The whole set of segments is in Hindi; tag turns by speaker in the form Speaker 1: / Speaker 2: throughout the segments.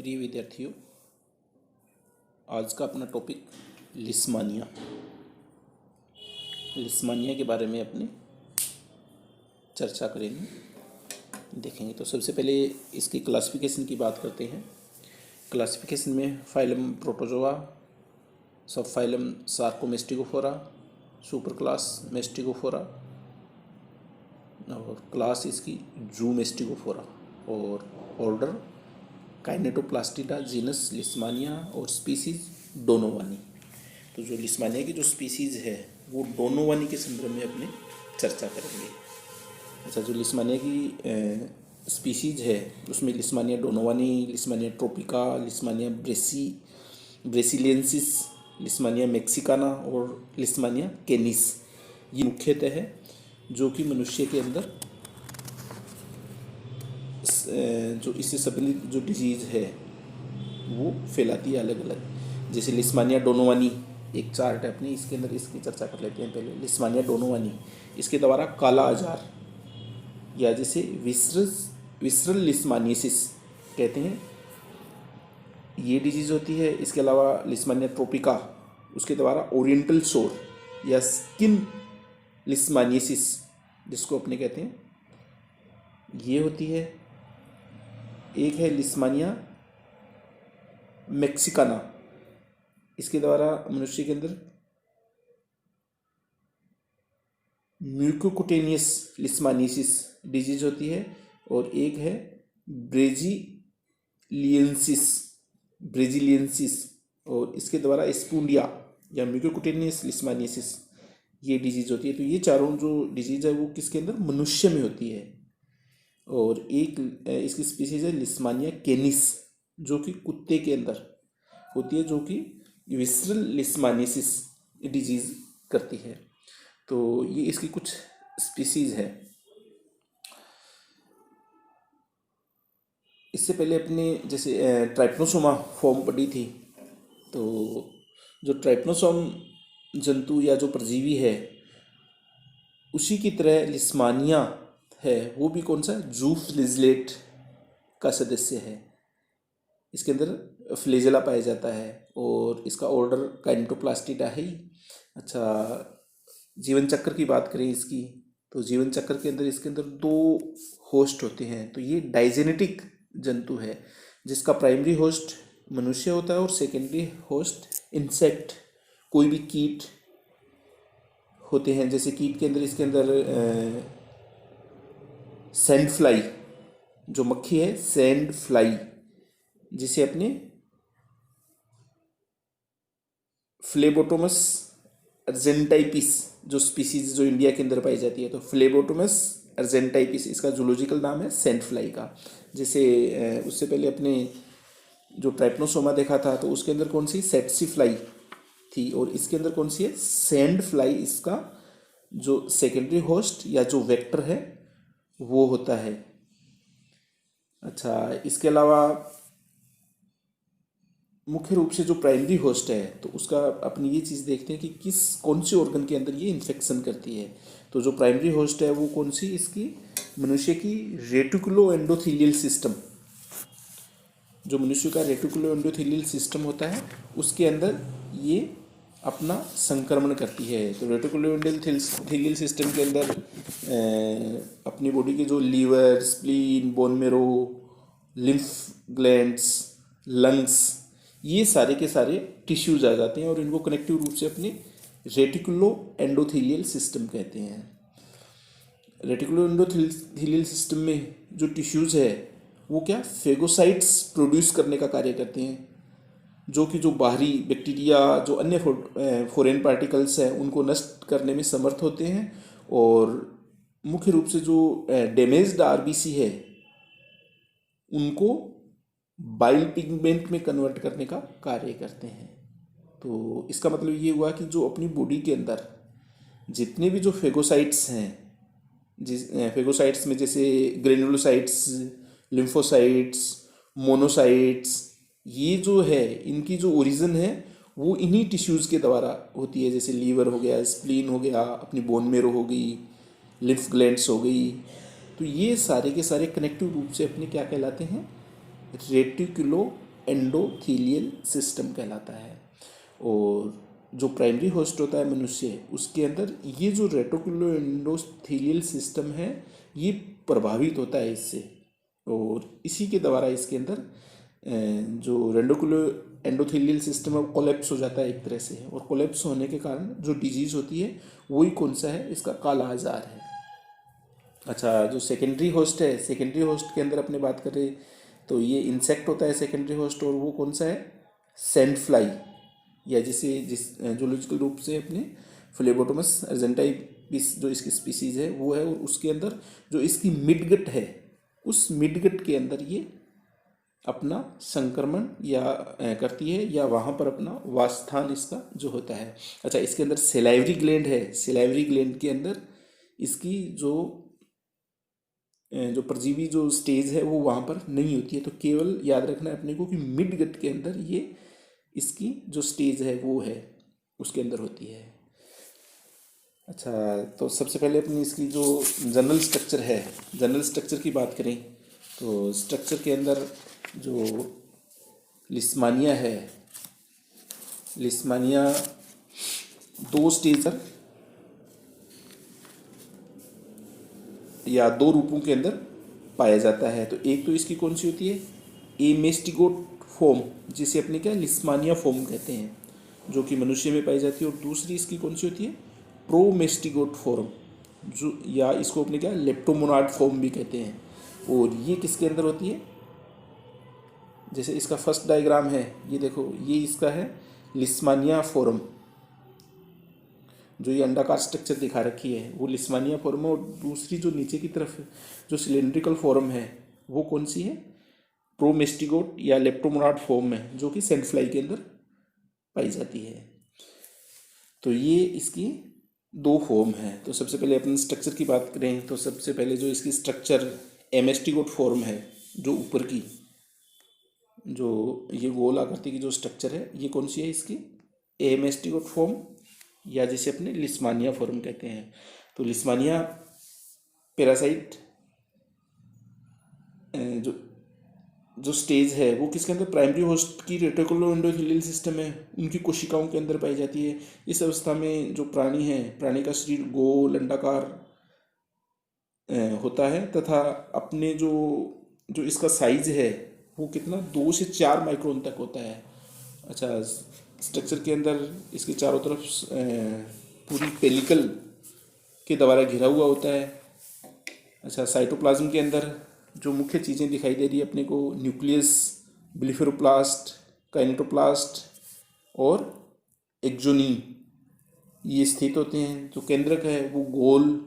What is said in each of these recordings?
Speaker 1: प्रिय विद्यार्थियों, आज का अपना टॉपिक लिस्मानिया के बारे में अपने चर्चा करेंगे, देखेंगे। तो सबसे पहले इसकी क्लासिफिकेशन की बात करते हैं। क्लासिफिकेशन में फाइलम प्रोटोजोआ, सब फाइलम सार्कोमेस्टिकोफोरा, सुपर क्लास मेस्टिकोफोरा और क्लास इसकी जूमेस्टिकोफोरा और ऑर्डर काइनेटोप्लास्टिडा, जीनस लिस्मानिया और स्पीसीज डोनोवानी। तो जो लिस्मानिया की जो स्पीसीज़ है वो डोनोवानी के संदर्भ में अपने चर्चा करेंगे। अच्छा, जो लिस्मानिया की स्पीसीज है उसमें Leishmania donovani, Leishmania tropica, Leishmania braziliensis, Leishmania mexicana और लिस्मानिया केनिस, ये मुख्यतः है जो कि मनुष्य के अंदर जो इससे संबंधित जो डिजीज़ है वो फैलाती है अलग अलग। जैसे लिस्मानिया डोनोवानी एक चार्ट है अपनी, इसके अंदर इसकी चर्चा कर लेते हैं पहले। लिस्मानिया डोनोवानी, इसके द्वारा काला आजार या जिसे विसरल लिस्मानियासिस कहते हैं, ये डिजीज़ होती है। इसके अलावा लिस्मानिया ट्रोपिका, उसके द्वारा ओरिएंटल सोर या स्किन लिस्मानियासिस जिसको अपने कहते हैं, ये होती है। एक है लिस्मानिया मैक्सिकाना, इसके द्वारा मनुष्य के अंदर म्यूकोकुटेनियस लिस्मानियासिस डिजीज होती है। और एक है ब्रेजिलियंसिस और इसके द्वारा स्पूंडिया या म्यूकोकुटेनियस लिस्मानियासिस ये डिजीज होती है। तो ये चारों जो डिजीज है वो किसके अंदर, मनुष्य में होती है। और एक इसकी स्पीसीज है लिस्मानिया केनिस जो कि कुत्ते के अंदर होती है, जो कि विसरल लिस्मानियासिस डिजीज करती है। तो ये इसकी कुछ स्पीसीज है। इससे पहले अपने जैसे ट्राइपनोसोमा फॉर्म पढ़ी थी, तो जो ट्राइपनोसोम जंतु या जो परजीवी है उसी की तरह लिस्मानिया है वो भी कौन सा, जू फ्लिजलेट का सदस्य है। इसके अंदर फ्लेजेला पाया जाता है और इसका ऑर्डर काइनेटोप्लास्टिडा है ही। अच्छा, जीवन चक्र की बात करें इसकी, तो जीवन चक्र के अंदर इसके अंदर दो होस्ट होते हैं। तो ये डाइजेनेटिक जंतु है जिसका प्राइमरी होस्ट मनुष्य होता है और सेकेंडरी होस्ट इंसेक्ट, कोई भी कीट होते हैं। जैसे कीट के अंदर इसके अंदर सैंड फ्लाई, जो मक्खी है सैंड फ्लाई, जिसे अपने फ्लेबोटोमस अर्जेंटाइपिस जो स्पीसीज जो इंडिया के अंदर पाई जाती है, तो फ्लेबोटोमस अर्जेंटाइपिस इसका जूलॉजिकल नाम है सैंड फ्लाई का। जैसे उससे पहले अपने जो ट्राइपनोसोमा देखा था तो उसके अंदर कौन सी, सेट्सी फ्लाई थी, और इसके अंदर कौन सी है, सैंड फ्लाई। इसका जो सेकेंडरी होस्ट या जो वेक्टर है वो होता है। अच्छा, इसके अलावा मुख्य रूप से जो प्राइमरी होस्ट है तो उसका अपनी ये चीज़ देखते हैं कि कौन से ऑर्गन के अंदर ये इन्फेक्शन करती है। तो जो प्राइमरी होस्ट है वो कौन सी, इसकी मनुष्य की रेटिकुलो एंडोथीलियल सिस्टम, जो मनुष्य का रेटिकुलो एंडोथीलियल सिस्टम होता है उसके अंदर ये अपना संक्रमण करती है। तो रेटिकुलो एंडोथीलियल सिस्टम के अंदर अपनी बॉडी के जो liver, spleen, bone marrow, lymph glands, lungs, ये सारे के सारे टिश्यूज आ जाते हैं और इनको कनेक्टिव रूप से अपने रेटिकुलो एंडोथीलियल सिस्टम कहते हैं। रेटिकुलो एंडोथीलियल सिस्टम में जो टिश्यूज है वो क्या, फेगोसाइट्स प्रोड्यूस करने का कार्य करते हैं, जो कि जो बाहरी बैक्टीरिया, जो अन्य फॉरेन पार्टिकल्स हैं उनको नष्ट करने में समर्थ होते हैं। और मुख्य रूप से जो डैमेज्ड आरबीसी है उनको बाइल पिगमेंट में कन्वर्ट करने का कार्य करते हैं। तो इसका मतलब ये हुआ कि जो अपनी बॉडी के अंदर जितने भी जो फेगोसाइट्स हैं, जिस फेगोसाइट्स में जैसे ग्रेनुलोसाइट्स, लिम्फोसाइट्स, मोनोसाइट्स, ये जो है इनकी जो ओरिजिन है वो इन्हीं टिश्यूज़ के द्वारा होती है। जैसे लीवर हो गया, स्प्लीन हो गया, अपनी बोन मेरो हो गई, लिम्फ ग्लैंड्स हो गई। तो ये सारे के सारे कनेक्टिव रूप से अपने क्या कहलाते हैं, रेटिकुलो एंडोथीलियल सिस्टम कहलाता है। और जो प्राइमरी होस्ट होता है मनुष्य, उसके अंदर ये जो रेटिकुलो एंडोथीलियल सिस्टम है ये प्रभावित होता है इससे, और इसी के द्वारा इसके अंदर जो रेटिकुलो एंडोथीलियल सिस्टम है वो कोलैप्स हो जाता है एक तरह से, और कोलैप्स होने के कारण जो डिजीज होती है वही कौन सा है, इसका काला आजार है। अच्छा, जो सेकेंडरी होस्ट है, सेकेंडरी होस्ट के अंदर अपने बात करें तो ये इंसेक्ट होता है सेकेंडरी होस्ट, और वो कौन सा है, सैंड फ्लाई, या जिस जूलॉजिकल रूप से अपने फ्लेबोटोमस अर्जेंटाइपिस जो इसकी स्पीसीज है वो है। और उसके अंदर जो इसकी मिडगट है, उस मिडगट के अंदर ये अपना संक्रमण या करती है, या वहाँ पर अपना वासस्थान इसका जो होता है। अच्छा, इसके अंदर सेलाइवरी ग्लैंड है, सेलाइवरी ग्लैंड के अंदर इसकी जो परजीवी जो स्टेज है वो वहाँ पर नहीं होती है। तो केवल याद रखना है अपने को कि मिड गट के अंदर ये इसकी जो स्टेज है वो है, उसके अंदर होती है। अच्छा, तो सबसे पहले अपनी इसकी जो जनरल स्ट्रक्चर है, जनरल स्ट्रक्चर की बात करें तो स्ट्रक्चर के अंदर जो लिस्मानिया है, लिस्मानिया दो स्टेज या दो रूपों के अंदर पाया जाता है। तो एक तो इसकी कौन सी होती है, एमेस्टिगोट फॉर्म, जिसे अपने क्या लिस्मानिया फॉर्म कहते हैं, जो कि मनुष्य में पाई जाती है। और दूसरी इसकी कौन सी होती है, प्रोमेस्टिगोट फॉर्म, जो या इसको अपने क्या लेप्टोमोनाड फॉर्म भी कहते हैं। और ये किसके अंदर होती है, जैसे इसका फर्स्ट डायग्राम है, ये देखो, ये इसका है लिस्मानिया फॉर्म, जो ये अंडाकार स्ट्रक्चर दिखा रखी है वो लिस्मानिया फॉर्म है। और दूसरी जो नीचे की तरफ जो सिलेंड्रिकल फॉर्म है वो कौन सी है, प्रोमेस्टिगोट या लेप्टोमोनाड फॉर्म है, जो कि सैंड फ्लाई के अंदर पाई जाती है। तो ये इसकी दो फॉर्म है। तो सबसे पहले अपन स्ट्रक्चर की बात करें तो सबसे पहले जो इसकी स्ट्रक्चर एमेस्टिगोट फॉर्म है, जो ऊपर की जो ये गोल आकृति की जो स्ट्रक्चर है, ये कौन सी है, इसकी एमेस्टिगोट फॉर्म, या जिसे अपने लिस्मानिया फॉर्म कहते हैं। तो लिस्मानिया पैरासाइट जो जो स्टेज है वो किसके अंदर, प्राइमरी होस्ट की रेटिकुलो एंडोथेलियल सिस्टम है, उनकी कोशिकाओं के अंदर पाई जाती है। इस अवस्था में जो प्राणी है, प्राणी का शरीर गोल अंडाकार होता है, तथा अपने जो जो इसका साइज है वो कितना 2 से 4 माइक्रोन तक होता है। अच्छा, स्ट्रक्चर के अंदर इसके चारों तरफ पूरी पेलिकल के द्वारा घिरा हुआ होता है। अच्छा, साइटोप्लाज्म के अंदर जो मुख्य चीज़ें दिखाई दे रही है अपने को, न्यूक्लियस, ब्लिफेरोप्लास्ट, काइनेटोप्लास्ट और एक्सोनीम, ये स्थित होते हैं। जो केंद्रक है वो गोल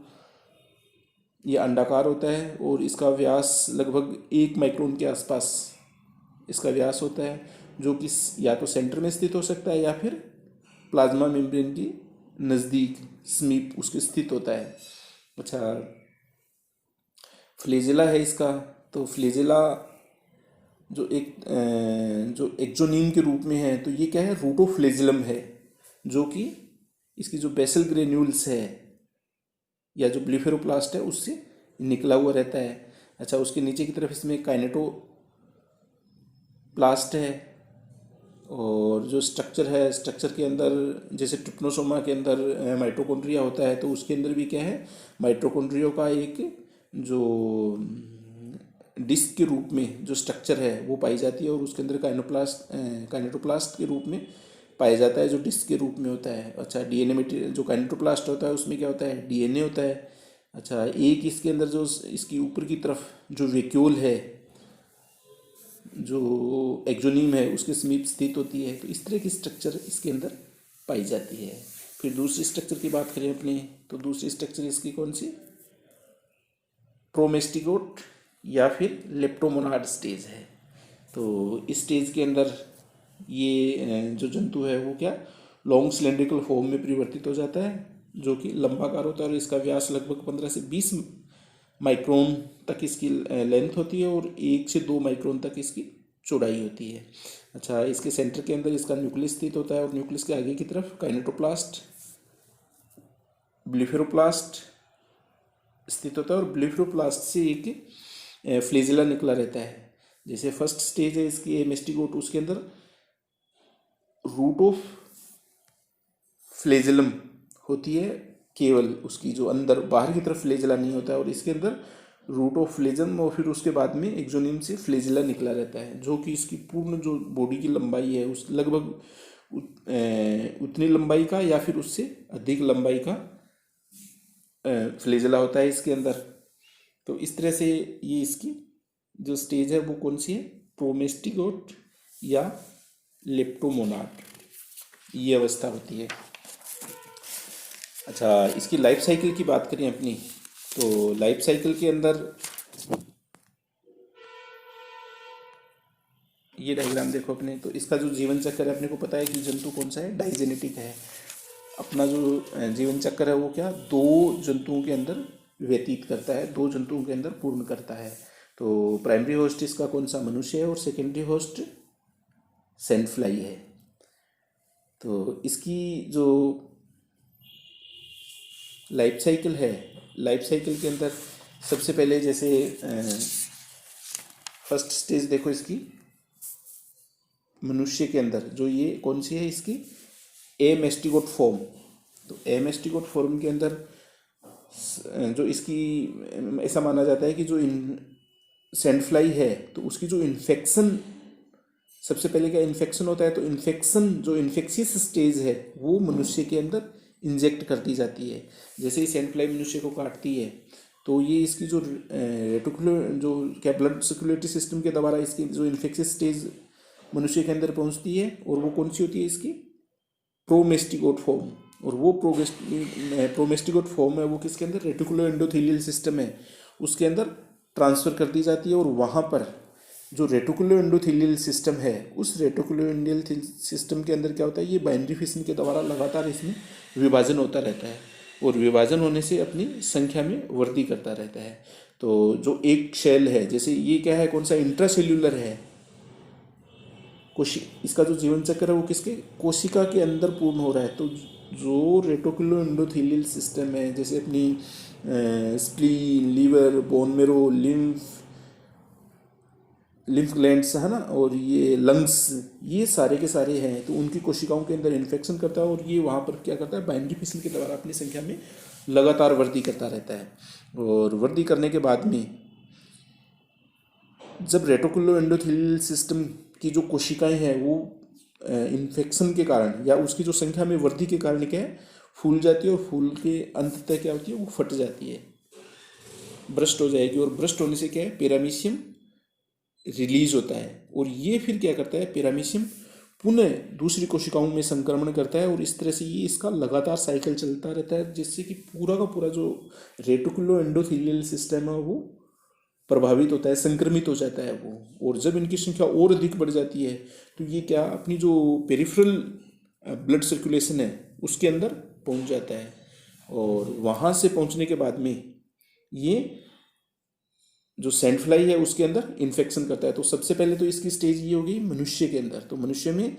Speaker 1: या अंडाकार होता है, और इसका व्यास लगभग 1 माइक्रोन के आसपास इसका व्यास होता है, जो कि या तो सेंटर में स्थित हो सकता है या फिर प्लाज्मा मेम्ब्रेन की नज़दीक समीप उसके स्थित होता है। अच्छा, फ्लेजेला है इसका, तो फ्लेजेला जो एक्सोनीम के रूप में है, तो ये क्या है, रूटोफ्लेजिलम है, जो कि इसकी जो बेसल ग्रेन्यूल्स है या जो ब्लिफेरोप्लास्ट है उससे निकला हुआ रहता है। अच्छा, उसके नीचे की तरफ इसमें काइनेटोप्लास्ट है। और जो स्ट्रक्चर है, स्ट्रक्चर के अंदर जैसे ट्रिप्नोसोमा के अंदर माइटोकॉन्ड्रिया होता है, तो उसके अंदर भी क्या है, माइटोकॉन्ड्रिया का एक जो डिस्क के रूप में जो स्ट्रक्चर है वो पाई जाती है, और उसके अंदर काइनेटोप्लास्ट के रूप में पाया जाता है, जो डिस्क के रूप में होता है। अच्छा, डीएनए मटेरियल जो काइनेटोप्लास्ट होता है उसमें क्या होता है, डीएनए होता है। अच्छा, एक इसके अंदर जो इसकी ऊपर की तरफ जो वैक्यूल है, जो एक्सोनीम है, उसके समीप स्थित होती है। तो इस तरह की स्ट्रक्चर इसके अंदर पाई जाती है। फिर दूसरी स्ट्रक्चर की बात करें अपने, तो दूसरी स्ट्रक्चर इसकी कौन सी, प्रोमेस्टिगोट या फिर लेप्टोमोनाड स्टेज है। तो इस स्टेज के अंदर ये जो जंतु है वो क्या लॉन्ग सिलेंड्रिकल फॉर्म में परिवर्तित हो जाता है, जो कि लंबाकार होता है, और इसका व्यास लगभग 15 से 20 माइक्रोन तक इसकी लेंथ होती है, और 1 से 2 माइक्रोन तक इसकी चौड़ाई होती है। अच्छा, इसके सेंटर के अंदर इसका न्यूक्लियस स्थित होता है, और न्यूक्लियस के आगे की तरफ काइनेटोप्लास्ट, ब्लिफेरोप्लास्ट स्थित होता है, और ब्लिफेरोप्लास्ट से एक फ्लेजिला निकला रहता है। जैसे फर्स्ट स्टेज है इसकी ए मेस्टिकोट, उसके अंदर रूट ऑफ फ्लेजलम होती है केवल, उसकी जो अंदर बाहर की तरफ फ्लेजला नहीं होता है, और इसके अंदर रूट ऑफ फ्लेजम और फिर उसके बाद में एक्सोनिम से फ्लेजला निकला रहता है, जो कि इसकी पूर्ण जो बॉडी की लंबाई है उस लगभग उतनी लंबाई का या फिर उससे अधिक लंबाई का फ्लेजला होता है इसके अंदर। तो इस तरह से ये इसकी जो स्टेज है वो कौन सी है, प्रोमेस्टिकोट या लेप्टोमोनाड, ये अवस्था होती है। अच्छा, इसकी लाइफ साइकिल की बात करें अपनी, तो लाइफ साइकिल के अंदर ये डायग्राम देखो अपने, तो इसका जो जीवन चक्र है अपने को पता है कि जंतु कौन सा है, डाइजेनेटिक है। अपना जो जीवन चक्र है वो क्या, दो जंतुओं के अंदर व्यतीत करता है, दो जंतुओं के अंदर पूर्ण करता है। तो प्राइमरी होस्ट इसका कौन सा, मनुष्य है, और सेकेंडरी होस्ट सैंड फ्लाई है। तो इसकी जो लाइफ साइकिल है, लाइफ साइकिल के अंदर सबसे पहले जैसे फर्स्ट स्टेज देखो इसकी मनुष्य के अंदर, जो ये कौन सी है इसकी, ए मेस्टिकोट फॉर्म। तो ए मेस्टिकोट फॉर्म के अंदर जो इसकी ऐसा माना जाता है कि जो सैंड फ्लाई है तो उसकी जो इन्फेक्शन, सबसे पहले क्या इन्फेक्शन होता है, तो इन्फेक्शन जो इन्फेक्शियस स्टेज है वो मनुष्य के अंदर इंजेक्ट कर दी जाती है। जैसे ही सैंड फ्लाई मनुष्य को काटती है तो ये इसकी जो रेटिकुलर जो क्या ब्लड सर्कुलेटरी सिस्टम के द्वारा इसकी जो इन्फेक्शियस स्टेज मनुष्य के अंदर पहुंचती है, और वो कौन सी होती है इसकी, प्रोमेस्टिकोट फॉर्म। और वो प्रोमेस्टिकोट फॉर्म है वो किसके अंदर, रेटिकुलर एंडोथेलियल सिस्टम है उसके अंदर ट्रांसफ़र कर दी जाती है। और वहाँ पर जो रेटिकुलर एंडोथेलियल सिस्टम है, उस रेटिकुलर एंडोथेलियल सिस्टम के अंदर क्या होता है, ये बाइनरी फिशन के द्वारा लगातार इसमें विभाजन होता रहता है, और विभाजन होने से अपनी संख्या में वृद्धि करता रहता है। तो जो एक सेल है, जैसे ये क्या है, कौन सा, इंट्रासेल्यूलर है, इसका जो जीवन चक्र है वो किसके, कोशिका के अंदर पूर्ण हो रहा है। तो जो रेटिकुलर एंडोथेलियल सिस्टम है, जैसे अपनी spleen, liver, bone marrow, lymph glands है ना, और ये लंग्स, ये सारे के सारे हैं, तो उनकी कोशिकाओं के अंदर इन्फेक्शन करता है, और ये वहाँ पर क्या करता है, बाइनरी फिशन के द्वारा अपनी संख्या में लगातार वृद्धि करता रहता है। और वृद्धि करने के बाद में जब रेटिकुलर एंडोथेलियल सिस्टम की जो कोशिकाएं हैं वो इन्फेक्शन के कारण या उसकी जो संख्या में वृद्धि के कारण क्या है, फूल जाती है, और फूल के अंततः क्या होती है, वो फट जाती है, ब्रस्ट हो जाएगी। और ब्रस्ट होने से क्या है, पेरामीशियम रिलीज होता है, और ये फिर क्या करता है, पेरामीशियम पुनः दूसरी कोशिकाओं में संक्रमण करता है, और इस तरह से ये इसका लगातार साइकिल चलता रहता है, जिससे कि पूरा का पूरा जो रेटिकुलर एंडोथेलियल सिस्टम है वो प्रभावित होता है, संक्रमित हो जाता है वो। और जब इनकी संख्या और अधिक बढ़ जाती है तो ये क्या, अपनी जो पेरिफेरल ब्लड सर्कुलेशन है उसके अंदर पहुंच जाता है, और वहाँ से पहुंचने के बाद में ये जो सैंड फ्लाई है उसके अंदर इन्फेक्शन करता है। तो सबसे पहले तो इसकी स्टेज ये होगी मनुष्य के अंदर। तो मनुष्य में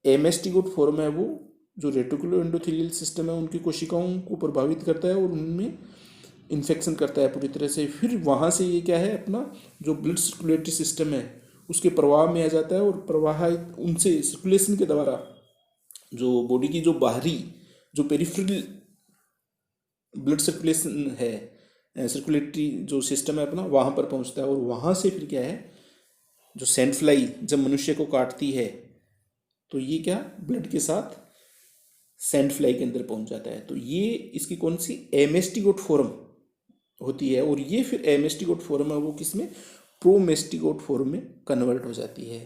Speaker 1: एमेस्टिगोट फॉर्म है वो जो रेटिकुलर एंडोथेलियल सिस्टम है उनकी कोशिकाओं को प्रभावित करता है और उनमें इन्फेक्शन करता है पूरी तरह से। फिर वहाँ से ये क्या है, अपना जो ब्लड सर्कुलेटरी सिस्टम है उसके प्रवाह में आ जाता है, और प्रवाह उनसे सर्कुलेशन के द्वारा जो बॉडी की जो बाहरी जो पेरिफेरल ब्लड सर्कुलेशन है, सर्कुलेटरी जो सिस्टम है अपना, वहाँ पर पहुँचता है। और वहाँ से फिर क्या है, जो सैंड फ्लाई जब मनुष्य को काटती है तो ये क्या ब्लड के साथ सैंड फ्लाई के अंदर पहुँच जाता है। तो ये इसकी कौन सी एमेस्टिगोट फॉर्म होती है, और ये फिर एमेस्टिगोट फॉर्म है वो किसमें, प्रोमेस्टिगोट फॉर्म में कन्वर्ट हो जाती है।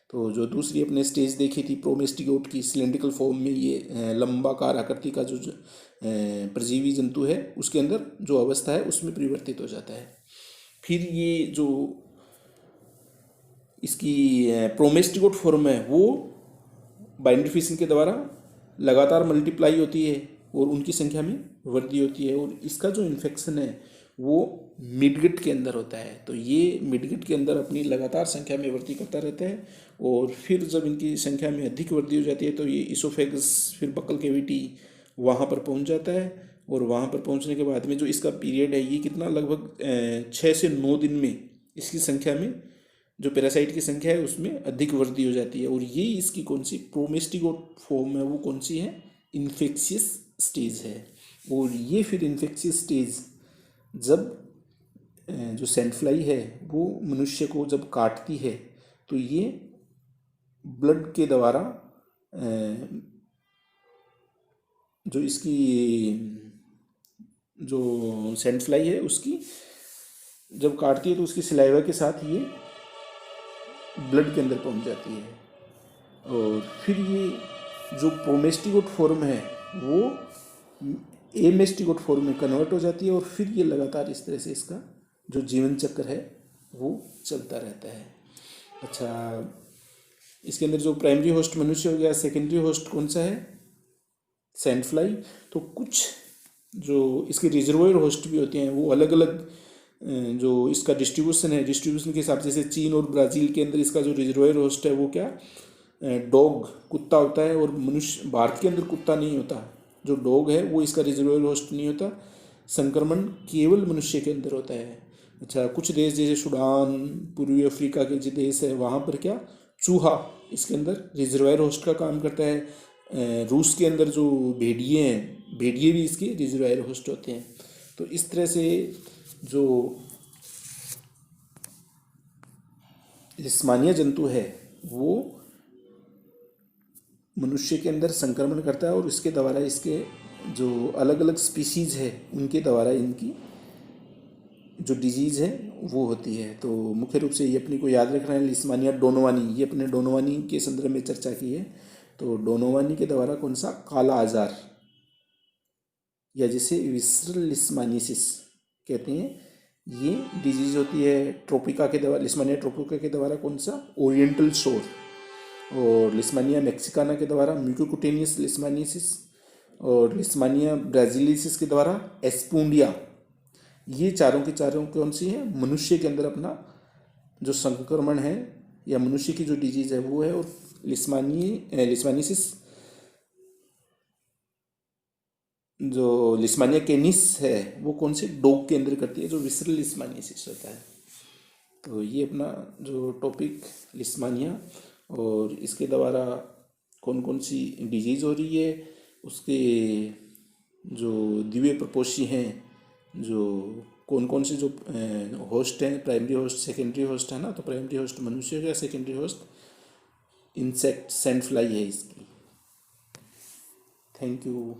Speaker 1: तो जो दूसरी अपने स्टेज देखी थी प्रोमेस्टिगोट की, सिलेंड्रिकल फॉर्म में ये लंबाकार आकृति का जो परजीवी जंतु है उसके अंदर जो अवस्था है उसमें परिवर्तित हो जाता है। फिर ये जो इसकी प्रोमेस्टिगोट फॉर्म है वो बाइनरी फिशन के द्वारा लगातार मल्टीप्लाई होती है और उनकी संख्या में वृद्धि होती है, और इसका जो इन्फेक्शन है वो मिडगट के अंदर होता है। तो ये मिडगट के अंदर अपनी लगातार संख्या में वृद्धि करता रहता है, और फिर जब इनकी संख्या में अधिक वृद्धि हो जाती है तो ये इसोफेगस फिर बकल कैविटी वहाँ पर पहुँच जाता है। और वहाँ पर पहुँचने के बाद में जो इसका पीरियड है ये कितना, लगभग 6 से 9 दिन में इसकी संख्या में जो पैरासाइट की संख्या है उसमें अधिक वृद्धि हो जाती है। और ये इसकी कौन सी प्रोमेस्टिगोट फॉर्म है, वो कौन सी है, इन्फेक्शियस स्टेज है। और ये फिर इन्फेक्शियस स्टेज जब जो सैंड फ्लाई है वो मनुष्य को जब काटती है तो ये ब्लड के द्वारा जो इसकी जो सैंड फ्लाई है उसकी जब काटती है तो उसकी सलाइवा के साथ ये ब्लड के अंदर पहुंच जाती है। और फिर ये जो प्रोमेस्टिगोट फॉर्म है वो एमेस्टिगोट फॉर्म में कन्वर्ट हो जाती है। और फिर ये लगातार इस तरह से इसका जो जीवन चक्र है वो चलता रहता है। अच्छा, इसके अंदर जो प्राइमरी होस्ट मनुष्य हो गया, सेकेंडरी होस्ट कौन सा है, सैंड फ्लाई। तो कुछ जो इसके रिजर्वोयर होस्ट भी होते हैं वो अलग अलग जो इसका डिस्ट्रीब्यूशन है, डिस्ट्रीब्यूशन के हिसाब से जैसे चीन और ब्राज़ील के अंदर इसका जो रिजर्वोयर होस्ट है वो क्या, डॉग कुत्ता होता है। और मनुष्य भारत के अंदर कुत्ता नहीं होता, जो डॉग है वो इसका रिजर्वोयर होस्ट नहीं होता। संक्रमण केवल मनुष्य के अंदर होता है। अच्छा, कुछ देश जैसे सूडान, पूर्वी अफ्रीका के जो देश है वहाँ पर क्या, चूहा इसके अंदर रिजर्वायर होस्ट का काम करता है। रूस के अंदर जो भेड़िए हैं, भेड़िए भी इसके रिजर्वायर होस्ट होते हैं। तो इस तरह से जो लिस्मानिया जंतु है वो मनुष्य के अंदर संक्रमण करता है और इसके द्वारा इसके जो अलग अलग स्पीशीज़ है उनके द्वारा इनकी जो डिजीज़ है वो होती है। तो मुख्य रूप से ये अपनी को याद रखना है, लिस्मानिया डोनोवानी, ये अपने डोनोवानी के संदर्भ में चर्चा की है। तो डोनोवानी के द्वारा कौन सा, काला आजार, या जिसे विसरल लिस्मानिसिस कहते हैं, ये डिजीज़ होती है। ट्रोपिका के द्वारा, लिस्मानिया ट्रोपिका के द्वारा कौन सा, ओरिएंटल शोर। और लिस्मानिया मैक्सिकाना के द्वारा म्यूकोकुटेनियस लिस्मानिसिस। और लिस्मानिया ब्राजीलिसिस के द्वारा एस्पूंडिया। ये चारों की चारों कौन सी है, मनुष्य के अंदर अपना जो संक्रमण है या मनुष्य की जो डिजीज़ है वो है। और लिस्मानिसिस जो लिस्मानिया कैनिस है वो कौन से, डॉग के अंदर करती है, जो विसरल लिस्मानिसिस होता है। तो ये अपना जो टॉपिक लिस्मानिया और इसके द्वारा कौन कौन सी डिजीज़ हो रही है, उसके जो दिव्य प्रपोषी हैं, जो कौन कौन से जो होस्ट हैं, प्राइमरी होस्ट, सेकेंडरी होस्ट है ना। तो प्राइमरी होस्ट मनुष्य हो गया, secondary host insect sand fly है इसकी। Thank you.